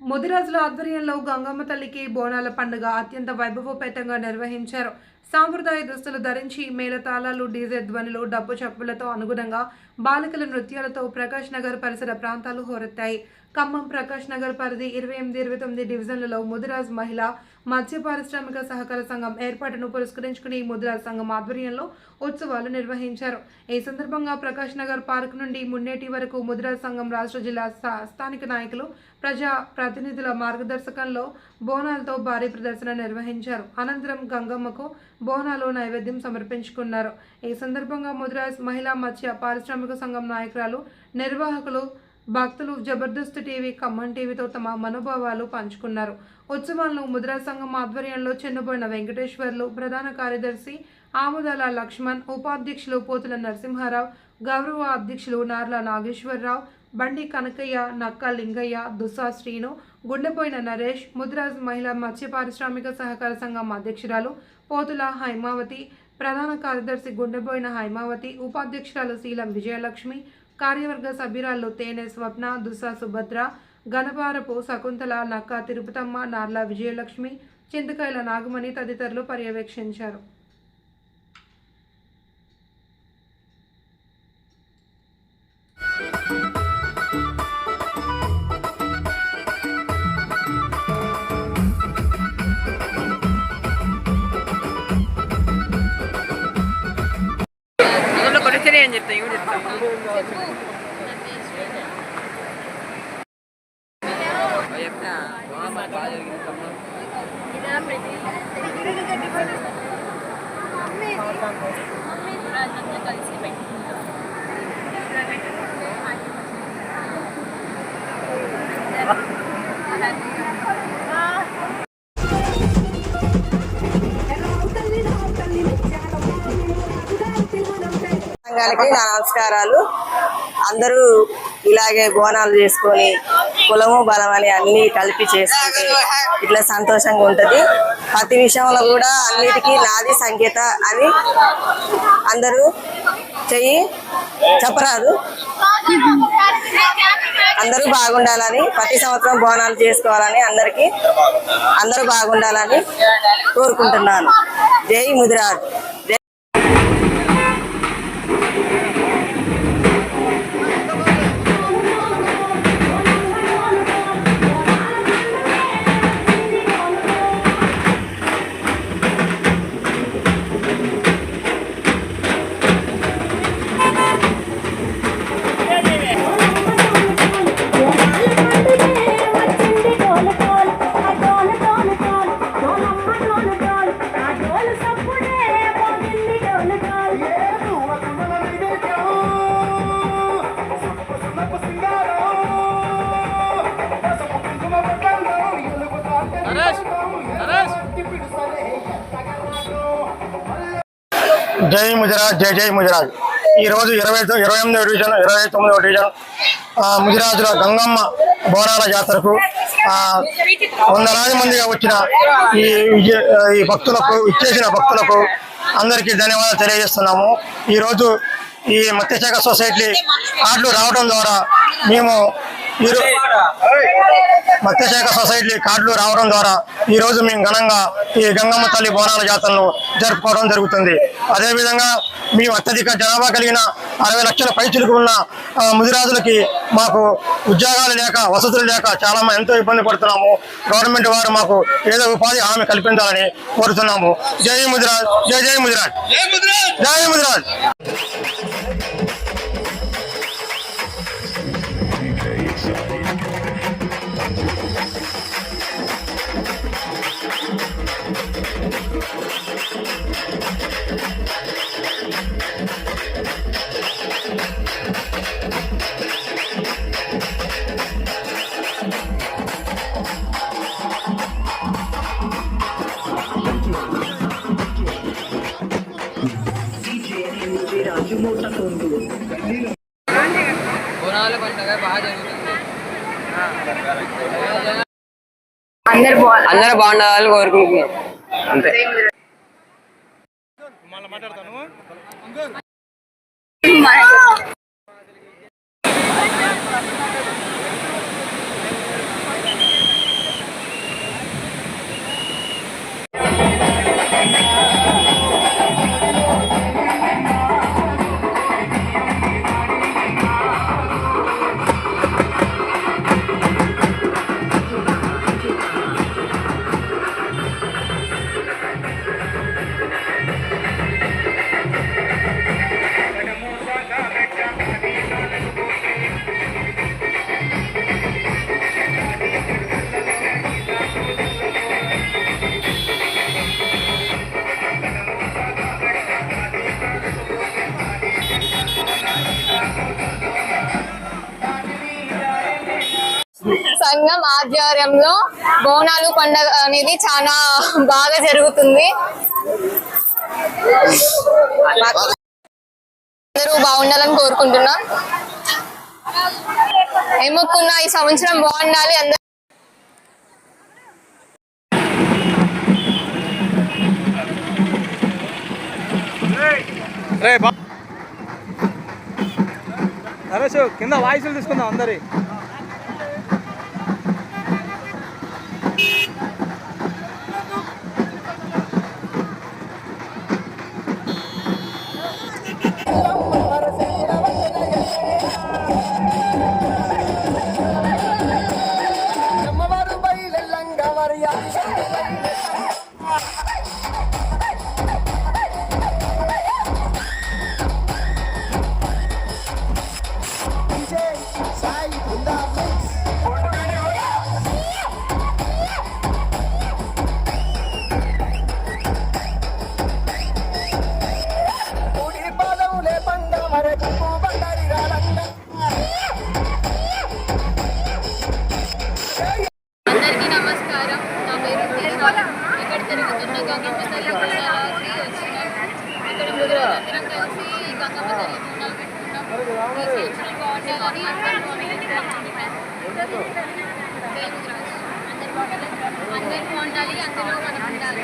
ముదిరాజుల ఆధ్వర్యంలో గంగమ్మ తల్లికి బోనాల పండుగ అత్యంత వైభవోపేతంగా నిర్వహించారు. సాంప్రదాయ దుస్తులు ధరించి మేళతాళాలు, డీజే ధ్వనులు, డప్పు చప్పులతో అనుగుణంగా బాలికల నృత్యాలతో ప్రకాష్ నగర్ పరిసర ప్రాంతాలు హోరెత్తాయి. ఖమ్మం ప్రకాష్ నగర్ పరిధి 28, 29 డివిజన్లలో ముదిరాజ్ మహిళా మత్స్య పారిశ్రామిక సహకార సంఘం ఏర్పాటును పురస్కరించుకుని ముదిరాజ్ సంఘం ఆధ్వర్యంలో ఉత్సవాలు నిర్వహించారు. ఈ సందర్భంగా ప్రకాష్ నగర్ పార్క్ నుండి మున్నేటి వరకు ముదిరాజ్ సంఘం రాష్ట్ర జిల్లా స్థానిక నాయకులు, ప్రజా ప్రతినిధుల మార్గదర్శకంలో బోనాలతో భారీ ప్రదర్శన నిర్వహించారు. అనంతరం గంగమ్మకు బోనాలు నైవేద్యం సమర్పించుకున్నారు. ఈ సందర్భంగా ముదిరాజ్ మహిళా మత్స్య పారిశ్రామిక సంఘం నాయకురాలు, నిర్వాహకులు, భక్తులు జబర్దస్త్ టీవీ, ఖమ్మం టీవీతో తమ మనోభావాలు పంచుకున్నారు. ఉత్సవాలను ముదిరాజ్ సంఘం ఆధ్వర్యంలో చెన్నుబోయిన వెంకటేశ్వర్లు, ప్రధాన కార్యదర్శి ఆముదాల లక్ష్మణ్, ఉపాధ్యక్షులు పోతుల నరసింహారావు, గౌరవ అధ్యక్షులు నార్ల నాగేశ్వరరావు, బండి కనకయ్య, నక్క లింగయ్య, దుస్సా శ్రీను, గుండెపోయిన నరేష్, ముదిరాజ్ మహిళా మత్స్య పారిశ్రామిక సహకార సంఘం అధ్యక్షురాలు పోతుల హైమావతి, ప్రధాన కార్యదర్శి గుండెపోయిన హైమావతి, ఉపాధ్యక్షురాలు శీలం విజయలక్ష్మి, కార్యవర్గ సభ్యురాలు తేనె స్వప్న, దుస్సా సుభద్ర, గణపారపు శకుంతల, నక్క తిరుపతమ్మ, నార్ల విజయలక్ష్మి, చింతకాయల నాగమణి తదితరులు పర్యవేక్షించారు. అని చెప్తా నమస్కారాలు. అందరూ ఇలాగే బోనాలు చేసుకొని కులము బలం అని అన్ని కలిపి చేసుకుంటే ఇట్లా సంతోషంగా ఉంటుంది. ప్రతి విషయంలో కూడా అన్నిటికీ నాది సంకేత అని అందరూ చెయ్యి చెప్పరాదు. అందరూ బాగుండాలని, ప్రతి సంవత్సరం బోనాలు చేసుకోవాలని, అందరూ బాగుండాలని కోరుకుంటున్నాను. జై ముదిరాజ్. జై ముదిరాజ్, జై జై ముదిరాజ్. ఈరోజు 29వ డివిజన్, 29వ డివిజన్ ముదిరాజుల గంగమ్మ బోనాల జాతరకు వందలాది మందిగా వచ్చిన ఈ భక్తులకు, ఇచ్చేసిన భక్తులకు అందరికీ ధన్యవాదాలు తెలియజేస్తున్నాము. ఈరోజు ఈ మత్స్యశాఖ సొసైటీ కార్డులు రావడం ద్వారా ఈరోజు మేము ఘనంగా ఈ గంగమ్మ తల్లి బోనాల జాతరను జరుపుకోవడం జరుగుతుంది. అదేవిధంగా మేము అత్యధిక జనాభా కలిగిన 60 లక్షల పైచులకు ఉన్న ముదిరాజులకి మాకు ఉద్యోగాలు లేక, వసతులు లేక చాలా ఎంతో ఇబ్బంది పడుతున్నాము. గవర్నమెంట్ వారు మాకు ఏదో ఉపాధి హామీ కల్పించాలని కోరుతున్నాము. జై ముదిరాజ్, జై జై ముదిరాజ్, జై ముదిరాజ్. బోనాల పండుగ బాగా జరుగుతుంది. అందరూ బాగుండాలని కోరుకుంటున్నాం. అంతే. ఆధ్వర్యంలో బోనాలు పండుగ అనేది చాలా బాగా జరుగుతుంది. అందరూ బాగుండాలని కోరుకుంటున్నా. ఏమొక్కున్నా ఈ సంవత్సరం బాగుండాలి అందరూ. నరేష్ కింద వాయిస్లు తీసుకుందాం అందరి. అందరికీ నమస్కారం. నా పేరు దీక్ష. ఇక్కడ జరుగుతున్న గంగమ్మ తల్లి బోనాలకి వచ్చినాం. ఇక్కడ అందరం కలిసి గంగమ్మ తల్లి బోనాలు పెట్టుకున్నాం. ఈ సంవత్సరం బాగుండాలని అందరూ అందరూ బాగుండాలి, అందులో మనం ఉండాలి.